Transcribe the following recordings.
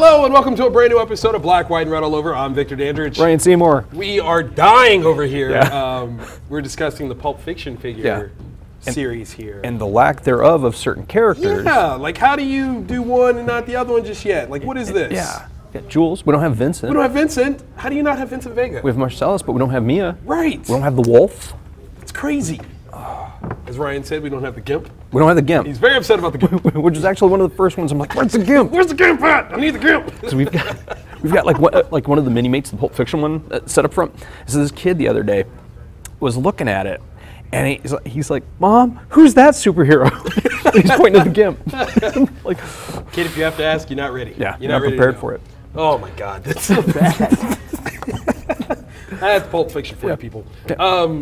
Hello and welcome to a brand new episode of Black, White, and Red All Over. I'm Victor Dandridge. Ryan Seymore. We are dying over here. Yeah. We're discussing the Pulp Fiction figure series here. And the lack thereof of certain characters. Yeah, like how do you do one and not the other one just yet? Like what is this? Yeah. Jules. We don't have Vincent. We don't have Vincent. How do you not have Vincent Vega? We have Marcellus, but we don't have Mia. Right. We don't have the Wolf. It's crazy. As Ryan said, we don't have the Gimp. We don't have the Gimp. He's very upset about the Gimp. Which is actually one of the first ones. I'm like, where's the Gimp? Where's the Gimp at? I need the Gimp. Because we've got like one of the mini mates, the Pulp Fiction one set up front. So this kid the other day was looking at it, and he's like, Mom, who's that superhero? He's pointing at the Gimp. Like, kid, if you have to ask, you're not ready. Yeah, you're not prepared for it. Oh my God, that's so bad. That's Pulp Fiction for you people.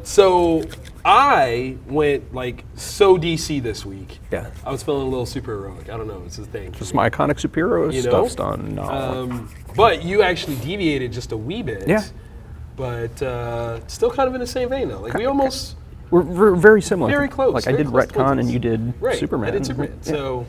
So I went like so DC this week. Yeah. I was feeling a little superheroic. I don't know, it's a thing. Just my iconic superhero stuff's done. No. But you actually deviated just a wee bit. Yeah. But still kind of in the same vein though. Like we almost we're very similar. Very close. Like I did Retcon and you did Superman. I did Superman. Yeah. So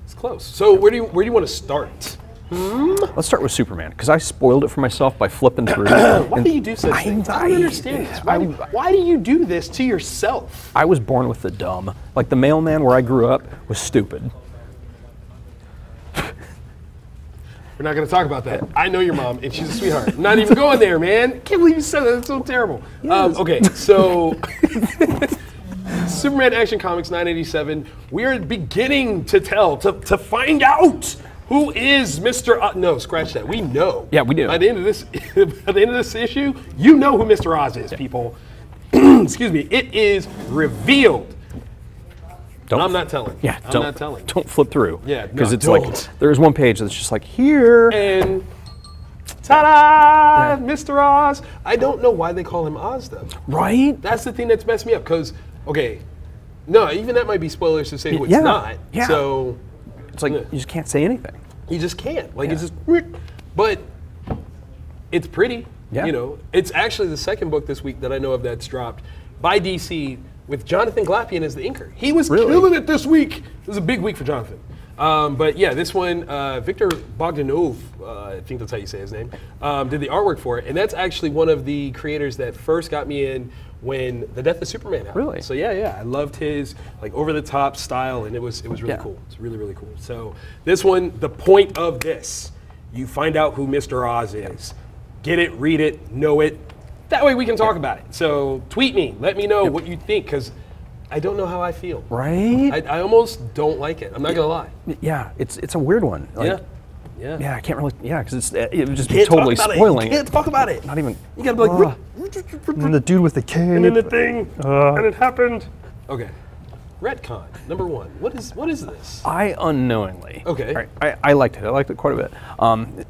it's close. So where do you want to start? Let's start with Superman, because I spoiled it for myself by flipping through. Why do you do such things? I don't understand this. Why do you do this to yourself? I was born with the dumb. Like the mailman where I grew up was stupid. We're not going to talk about that. I know your mom, and she's a sweetheart. I'm not even going there, man. I can't believe you said that. That's so terrible. Yes. Okay, so Superman Action Comics 987. We are beginning to find out who is Mr. No, scratch that. We know. Yeah, we do. By the end of this issue, you know who Mr. Oz is, people. Excuse me. It is revealed. I'm not telling. Yeah, I'm not telling. Don't flip through. Yeah, because no, it's don't. like there's one page that's just like here and ta-da, Mr. Oz. I don't know why they call him Oz though. Right? That's the thing that's messed me up. Because no, even that might be spoilers to say who it's not. Yeah. So it's like you just can't say anything. You just can't. Like it's just, but it's pretty. Yeah. You know, it's actually the second book this week that I know of that's dropped by DC with Jonathan Glapion as the inker. He was killing it this week. It was a big week for Jonathan. But yeah, this one, Victor Bogdanov, I think that's how you say his name, did the artwork for it, and that's actually one of the creators that first got me in when The Death of Superman happened. Really? So yeah, I loved his like over-the-top style, and it was really cool. It's really, really cool. So this one, the point of this, you find out who Mr. Oz is. Get it, read it, know it. That way we can talk about it. So tweet me, let me know what you think, because I don't know how I feel. Right? I almost don't like it. I'm not gonna lie. Yeah, it's a weird one. Like, yeah, I can't really. Yeah, because it would just be totally spoiling. You can't talk about it. Not even. You gotta be like, and then the dude with the cape. and then the thing, and it happened. Okay, Retcon #1. What is this? I unknowingly. Okay. I liked it. I liked it quite a bit.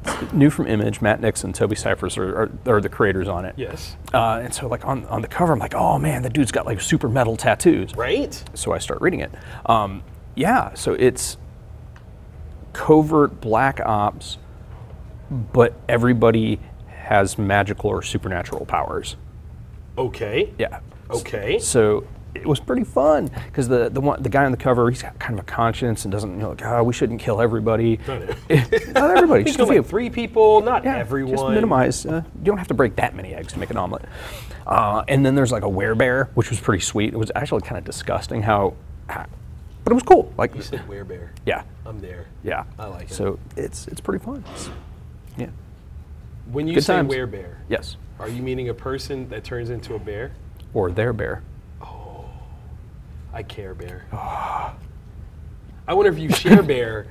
It's new from Image. Matt Nixon, Toby Cyphers are the creators on it. Yes. And so like on the cover, I'm like, oh man, the dude's got like super metal tattoos. Right. So I start reading it. Yeah. So it's covert black ops, but everybody has magical or supernatural powers. Okay. Yeah. Okay. So it was pretty fun because the guy on the cover, he's got kind of a conscience and doesn't like, we shouldn't kill everybody. Not everybody. Just a few. Like 3 people, not everyone. Just minimize. You don't have to break that many eggs to make an omelet. And then there's like a werebear, which was pretty sweet. It was actually kind of disgusting but it was cool. Like you said, werebear. Yeah. I'm there. Yeah. I like it. So it's pretty fun. Yeah. When you Good say times. werebear, Yes. are you meaning a person that turns into a bear? Or their bear. I care bear. I wonder if you share bear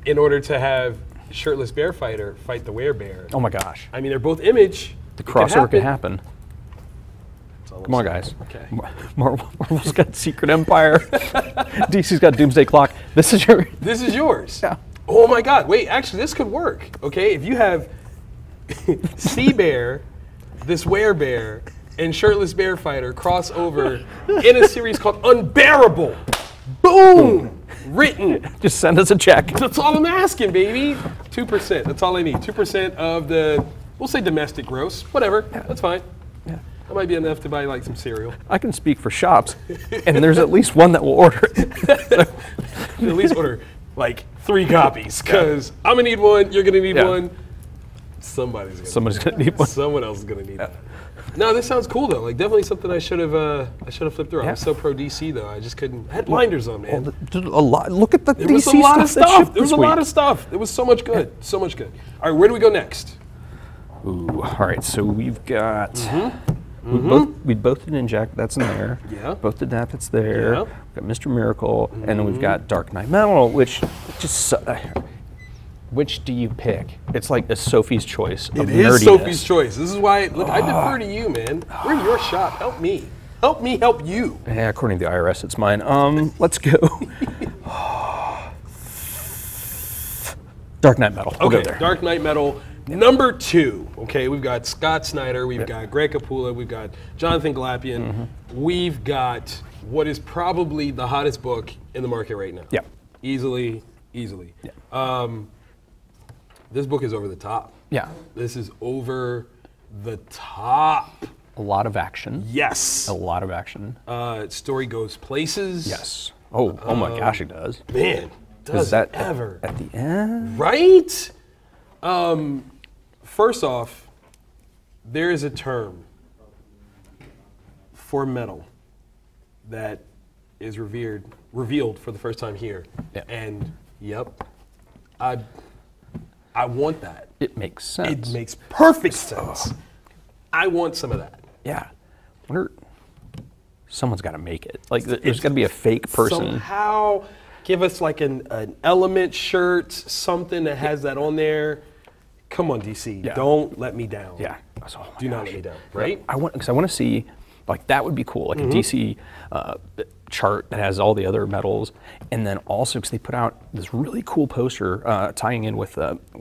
in order to have shirtless bear fighter fight the werebear. Oh my gosh. I mean, they're both Image. The crossover could happen. Come on, guys. Okay. Marvel's got Secret Empire. DC's got Doomsday Clock. This is yours. This is yours. Yeah. Oh my God. Wait, actually, this could work. Okay, if you have Sea Bear, this werebear, and shirtless bear fighter cross over in a series called Unbearable. Boom! Written. Just send us a check. That's all I'm asking, baby. 2%. That's all I need. 2% of the, we'll say domestic gross. Whatever. That's fine. Yeah. That might be enough to buy like some cereal. I can speak for shops, and there's at least one that will order it. At least order like 3 copies because I'm gonna need one. You're gonna need one. Somebody's gonna need one. Someone else is gonna need that. No, this sounds cool though. Like definitely something I should have flipped through. I was so pro DC though. I just couldn't. I had blinders on, man. A lot. Look at the There DC was a lot of stuff. There was a week. lot of stuff. It was so much good. So much good. All right, where do we go next? Ooh, all right. So we've got. We both did Ninjak. That's in there. Yeah. Both did that. That's there. Yeah. We've got Mr. Miracle, and then we've got Dark Knight Metal, which just. Which do you pick? It's like a Sophie's choice. It is Sophie's choice. This is why, look, I defer to you, man. We're your shop. Help me. Help me help you. Yeah, according to the IRS, it's mine. Let's go. Dark Knight Metal. We'll go there. Dark Knight Metal, number 2. Okay, we've got Scott Snyder, we've got Greg Capullo, we've got Jonathan Glapion, we've got what is probably the hottest book in the market right now. Yeah. Easily. Yeah. This book is over the top. Yeah. This is over the top. A lot of action. Yes. A lot of action. Story goes places. Yes. Oh my gosh, it does. Man, does that it ever. at the end? Right? First off, there is a term for metal that is revealed for the first time here. Yeah. And yep, I want that. It makes sense. It makes perfect sense. I want some of that. Yeah. Someone's got to make it. Like, there's got to be a fake person. Somehow give us like an Element shirt, something that has that on there. Come on, DC. Yeah. Don't let me down. Yeah. Do not let me down, right? I want to see, like, that would be cool, like a DC chart that has all the other metals, and then also because they put out this really cool poster tying in with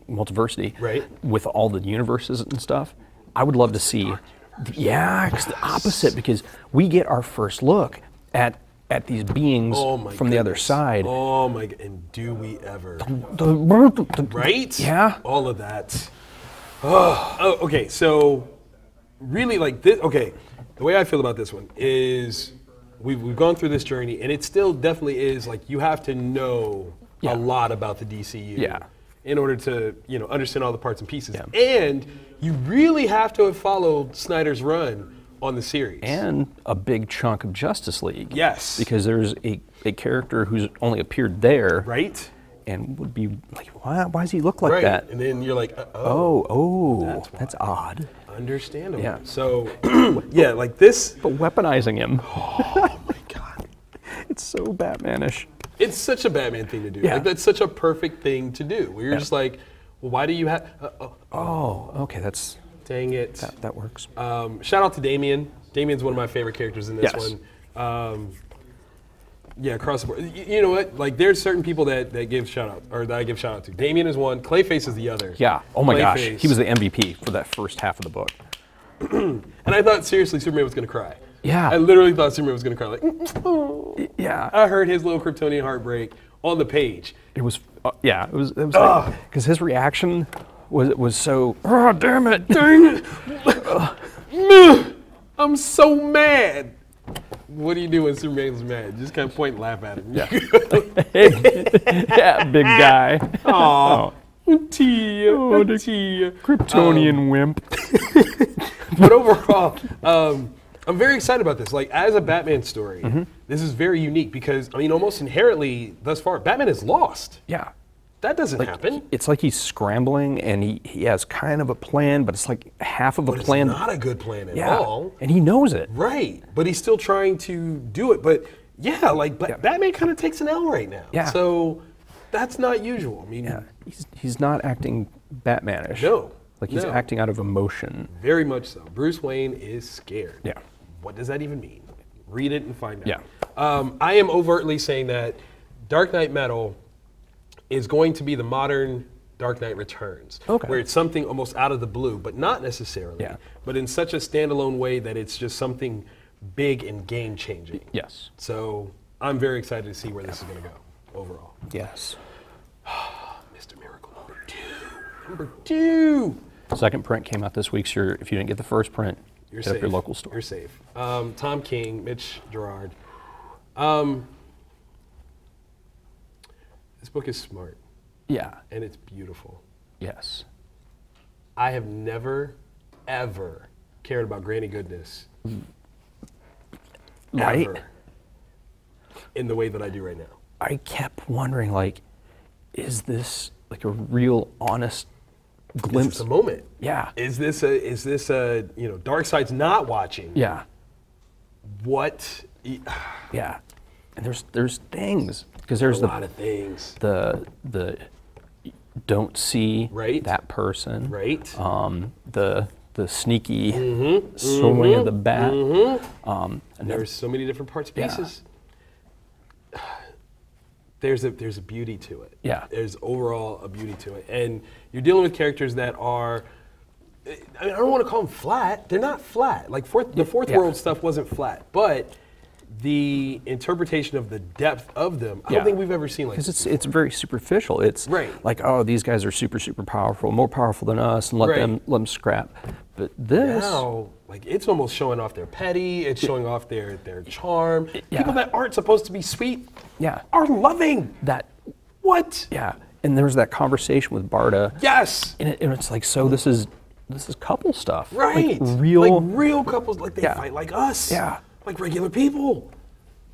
Multiversity, right? With all the universes and stuff. I would love to see, it's the opposite, because we get our first look at these beings from the other side. Oh my god! And do we ever? Right? Yeah. All of that. Oh, okay. So really, like this. Okay, the way I feel about this one is we've gone through this journey, and it still definitely is like you have to know a lot about the DCU in order to understand all the parts and pieces. Yeah. And you really have to have followed Snyder's run on the series. And a big chunk of Justice League. Yes. Because there's a character who's only appeared there. Right. And would be like, why does he look like that? And then you're like, that's odd. Understandable. Yeah. So, yeah, like this. But weaponizing him. Oh my God. It's so Batmanish. It's such a Batman thing to do. Yeah. Like, that's such a perfect thing to do. Where you're just like, well, why do you have? Okay, that's. Dang it. That works. Shout out to Damian. Damian's one of my favorite characters in this one. Yeah, across the board. You know what? Like, there's certain people that give shout out, or that I give shout out to. Damian is one. Clayface is the other. Yeah. Oh my gosh. He was the MVP for that first half of the book. And I thought seriously Superman was gonna cry. Yeah. I literally thought Superman was gonna cry. Like, yeah. I heard his little Kryptonian heartbreak on the page. It was. It was like, because his reaction was so. Oh damn it! Dang it! I'm so mad. What do you do when Superman's mad? Just kind of point and laugh at him. Yeah. Yeah, big guy. Aw. Tia. Kryptonian wimp. But overall, I'm very excited about this. Like, as a Batman story, this is very unique because, I mean, almost inherently, thus far, Batman is lost. Yeah. That doesn't happen. It's like he's scrambling and he has kind of a plan, but it's like half of a plan. It's not a good plan at all. And he knows it. Right. But he's still trying to do it. But yeah, like Batman kind of takes an L right now. Yeah. So that's not usual. I mean, he's not acting Batmanish. No. Like he's acting out of emotion. Very much so. Bruce Wayne is scared. Yeah. What does that even mean? Read it and find out. Yeah. I am overtly saying that Dark Knight Metal is going to be the modern Dark Knight Returns, where it's something almost out of the blue, but not necessarily, but in such a standalone way that it's just something big and game-changing. Yes. So I'm very excited to see where this is going to go overall. Yes. Mr. Miracle number 2. Second print came out this week, so if you didn't get the first print, you're hit up your local store. You're safe. Tom King, Mitch Gerard. This book is smart. Yeah. And it's beautiful. Yes. I have never, ever cared about Granny Goodness. Right. Ever. In the way that I do right now. I kept wondering, like, is this like a real honest glimpse? Is this a moment? Yeah. Is this a Darkseid's not watching? Yeah. What? Yeah. And there's things, because there's a lot of things. The don't see right. that person. Right. The sneaky swing of the bat. And there's so many different parts, pieces. Yeah. There's a beauty to it. Yeah. There's overall a beauty to it. And you're dealing with characters that are, I don't want to call them flat. They're not flat. Like the fourth world stuff wasn't flat, but the interpretation of the depth of them, I don't think we've ever seen like this. Because it's very superficial. It's like, oh, these guys are super, super powerful, more powerful than us, and let them scrap. But this now, like, it's almost showing off their petty. It's showing off their charm. People that aren't supposed to be sweet, are loving that. What? Yeah, and there was that conversation with Barda. Yes. And it's like, so this is couple stuff, right? Like real couples, like they fight like us. Yeah. Like regular people.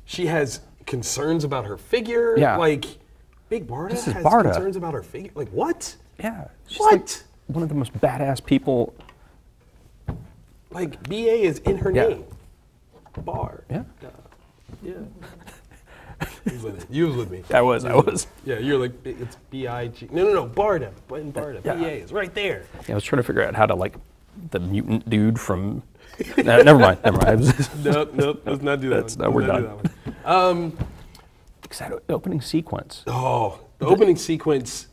She has concerns about her figure. Yeah. Like, Big Barda has concerns about her figure. Like, what? Yeah. She's what? Like one of the most badass people. Like, BA is in her name. Bar. Yeah. Yeah. You was with me. I was. Yeah, you're like, it's B-I-G. No, Barda. Barda. BA is right there. Yeah, I was trying to figure out how to, like, the mutant dude from... No, never mind. Nope, let's not do that. We're done. Because that opening sequence. Oh, the opening sequence,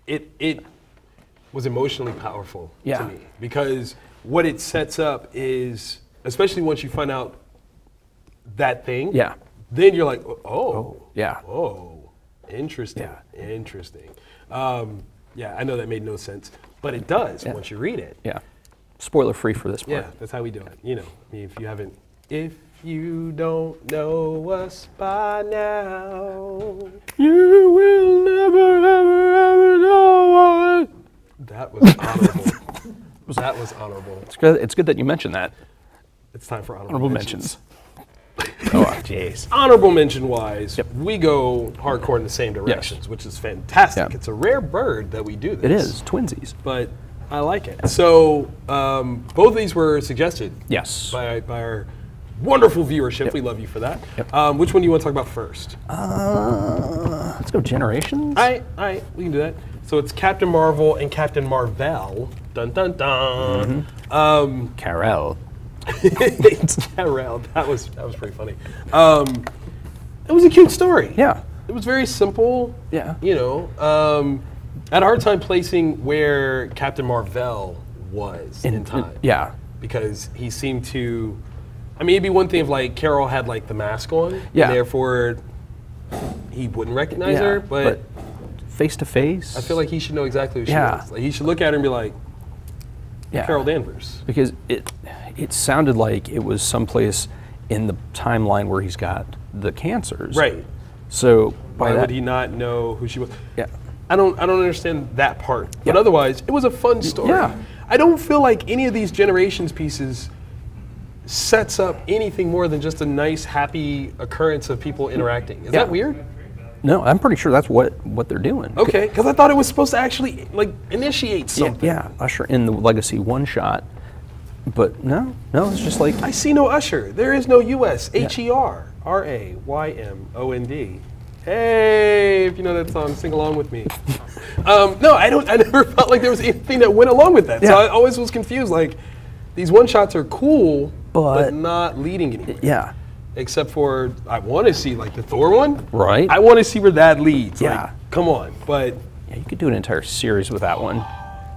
it was emotionally powerful to me. Because what it sets up is, especially once you find out that thing, then you're like, oh, interesting, interesting. I know that made no sense, but it does once you read it. Yeah. Spoiler free for this part. Yeah, that's how we do it. You know, I mean, if you don't know us by now, you will never, ever know us. That was honorable. That was honorable. It's good that you mentioned that. It's time for honorable mentions. Oh, jeez. Honorable mention wise, we go hardcore in the same directions, which is fantastic. Yeah. It's a rare bird that we do this. It is, twinsies. But I like it. So both of these were suggested. Yes. By our wonderful viewership. We love you for that. Which one do you want to talk about first? Let's go Generations. All right, we can do that. So it's Captain Mar-vell and Captain Mar-vell. Dun dun dun. Carell. It's Carell. That was pretty funny. It was a cute story. Yeah. It was very simple. Yeah. You know, I had a hard time placing where Captain Mar-vell was in time. Yeah. Because he seemed to, I mean, it'd be one thing if like Carol had like the mask on, and therefore he wouldn't recognize her, but face to face, I feel like he should know exactly who she is. Like he should look at her and be like, Carol Danvers. Because it sounded like it was someplace in the timeline where he's got the cancers. Right. So why would he not know who she was? Yeah. I don't understand that part. But otherwise, it was a fun story. Yeah. I don't feel like any of these Generations pieces sets up anything more than just a nice, happy occurrence of people interacting. Is that weird? No, I'm pretty sure that's what they're doing. Okay, because I thought it was supposed to actually like initiate something. Yeah, usher in the Legacy one shot. But no, it's just like I see no usher. There is no US. HER RAYMOND. Hey, if you know that song, sing along with me. No, I never felt like there was anything that went along with that. So I always was confused. Like, these one shots are cool, but not leading anywhere. Yeah. Except for, I want to see like the Thor one. Right. I want to see where that leads. Yeah. Like, come on. But yeah, you could do an entire series with that one,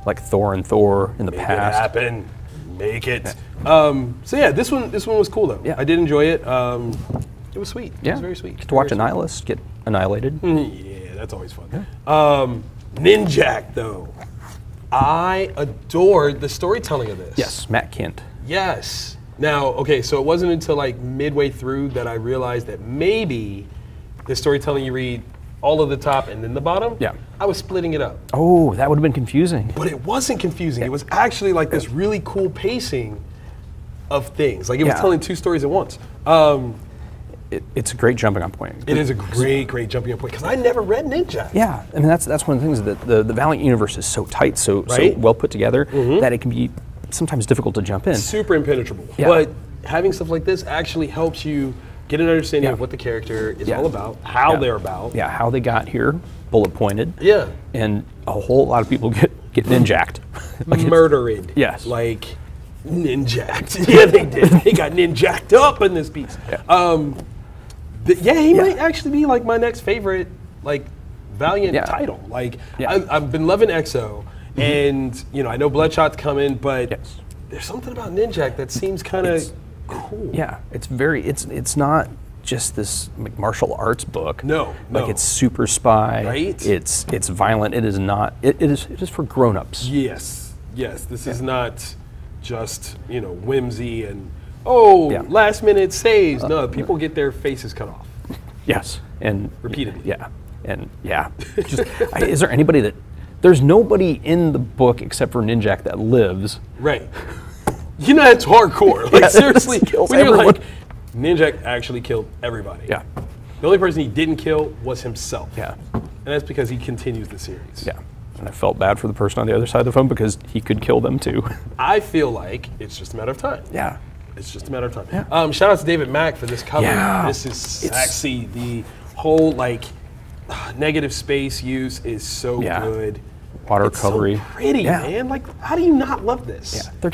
like Thor and Thor in the past. Make it happen. Make it. So yeah, this one was cool though. Yeah. I did enjoy it. It was sweet. Yeah. It was very sweet. Get to watch Annihilus get annihilated. Yeah, that's always fun. Yeah. Ninjak though, I adored the storytelling of this. Yes, Matt Kent. Yes. Now, okay, so it wasn't until like midway through that I realized that maybe the storytelling you read all of the top and then the bottom, Yeah. I was splitting it up. Oh, that would have been confusing. But it wasn't confusing. It was actually like this really cool pacing of things. Like it was telling two stories at once. It's a great jumping on point. It is a great jumping on point because I never read Ninjak. Yeah, I mean that's one of the things that the Valiant universe is so tight, so well put together that it can be sometimes difficult to jump in. Super impenetrable. Yeah. But having stuff like this actually helps you get an understanding of what the character is all about, how they're about. Yeah, how they got here, bullet pointed. Yeah. And a whole lot of people get ninjacked. Murdered. Yes. Like ninjacked. Yeah, they did. They got ninjacked up in this piece. Yeah. He might actually be like my next favorite like Valiant title. Like I've been loving EXO, and you know I know Bloodshot's coming, but there's something about Ninjak that seems kind of cool. Yeah, it's not just this like, martial arts book. No. Like it's super spy. Right. It's violent. It is not. It is for grown-ups. Yes. This is not just whimsy and last minute saves. No, people get their faces cut off. Yes, and repeatedly. Yeah, and just is there anybody that? There's nobody in the book except for Ninjak that lives. Right. It's hardcore. Like seriously, when you're like, Ninjak actually killed everybody. Yeah. The only person he didn't kill was himself. Yeah. And that's because he continues the series. Yeah. And I felt bad for the person on the other side of the phone because he could kill them too. I feel like it's just a matter of time. Yeah. It's just a matter of time. Yeah. Shout out to David Mack for this cover. Yeah. This is sexy. The whole negative space use is so good. Watercolory. It's so pretty, man. Like, how do you not love this? Yeah.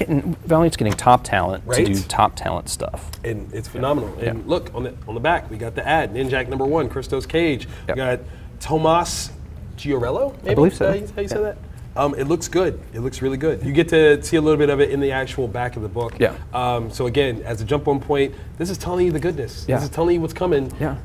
Valiant's getting top talent to Right? do top talent stuff. And it's phenomenal. And look, on the back, we got the ad, Ninjak #1, Christos Cage. We got Tomas Giorello, maybe? I believe so. How you say that? It looks good. It looks really good. You get to see a little bit of it in the actual back of the book. Yeah. So again, as a jump on point, this is telling you the goodness. Yeah. This is telling you what's coming. Yeah.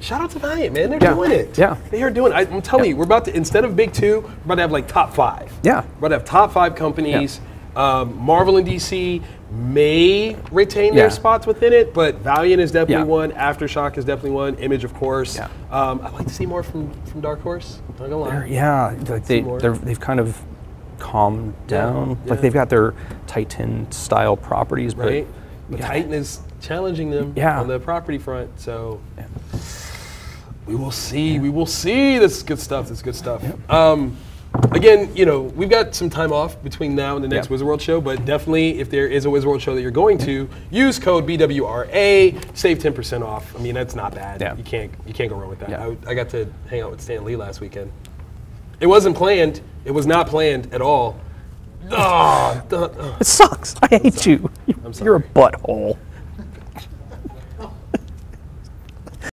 Shout out to Valiant, man. They're doing it. Yeah. They are doing it. I'm telling you, we're about to, instead of big two, we're about to have like top 5. Yeah. We're about to have top 5 companies. Marvel and DC may retain their spots within it, but Valiant is definitely one. Aftershock is definitely one. Image, of course. Yeah. I'd like to see more from Dark Horse. Not gonna lie. Like they've kind of calmed down. Like they've got their Titan style properties, but Titan is challenging them on the property front. So we will see. We will see. This is good stuff. This is good stuff. Again, we've got some time off between now and the next Wizard World show, but definitely if there is a Wizard World show that you're going to, use code BWRA, save 10% off. I mean, that's not bad. You can't go wrong with that. I got to hang out with Stan Lee last weekend. It wasn't planned. It was not planned at all. It sucks. I hate you. You're a butthole.